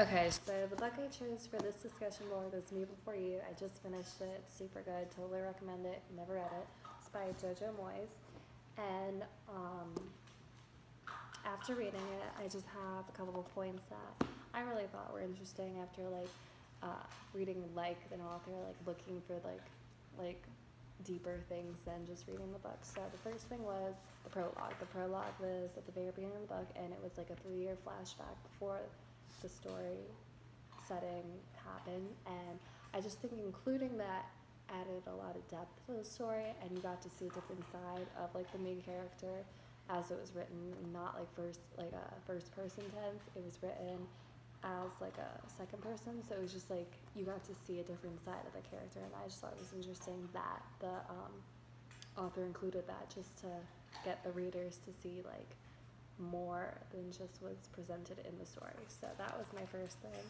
Okay, so the book I chose for this discussion board is Me Before You. I just finished it. It's super good. Totally recommend it. Never read it. It's by Jojo Moyes. And after reading it, I just have a couple of points that I really thought were interesting after reading an author, like looking for like deeper things than just reading the book. So the first thing was the prologue. The prologue was at the very beginning of the book, and it was like a 3-year flashback before the story setting happened. And I just think including that added a lot of depth to the story, and you got to see a different side of like the main character as it was written, not like a first person tense. It was written as like a second person, so it was just like you got to see a different side of the character, and I just thought it was interesting that the author included that just to get the readers to see like more than just was presented in the story. So that was my first thing.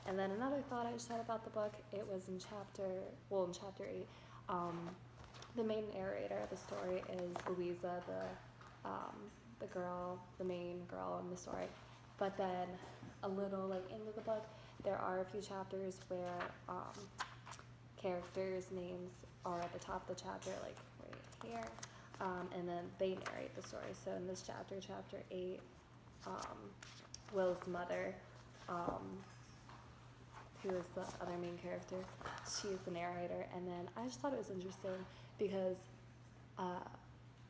And then another thought I just had about the book, it was in chapter 8, the main narrator of the story is Louisa, the girl, the main girl in the story. But then a little like into the book, there are a few chapters where characters' names are at the top of the chapter, like right here, and then they narrate the story. So in this chapter, chapter 8, Will's mother, who is the other main character, she's the narrator. And then I just thought it was interesting because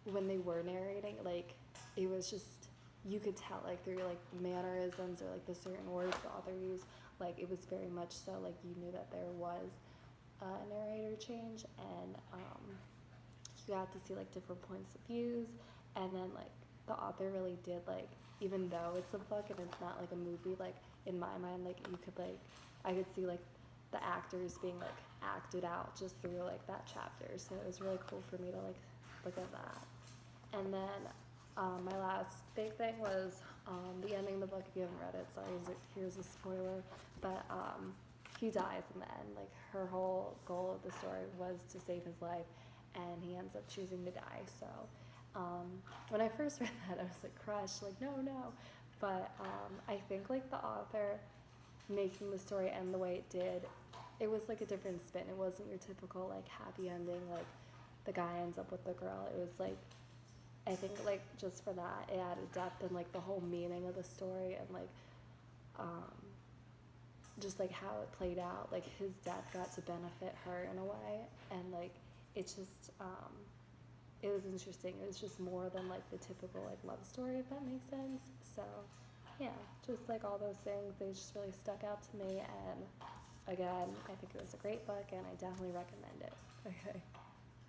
when they were narrating, like it was just, you could tell like through like mannerisms or like the certain words the author used, like it was very much so like you knew that there was a narrator change. And you got to see like different points of views. And then like the author really did, like, even though it's a book and it's not like a movie, like in my mind, like you could like, I could see like the actors being like acted out just through like that chapter. So it was really cool for me to like look at that. And then my last big thing was the ending of the book. If you haven't read it, sorry, here's a spoiler. But he dies in the end. Like her whole goal of the story was to save his life, and he ends up choosing to die. So when I first read that, I was like crushed, like no, no. But I think like the author making the story end the way it did, it was like a different spin. It wasn't your typical like happy ending, like the guy ends up with the girl. It was like, I think like just for that it added depth and like the whole meaning of the story, and like um, just like how it played out. Like his death got to benefit her in a way, and like it just it was interesting. It was just more than like the typical like love story, if that makes sense. So yeah, just like all those things, they just really stuck out to me. And again, I think it was a great book, and I definitely recommend it. Okay.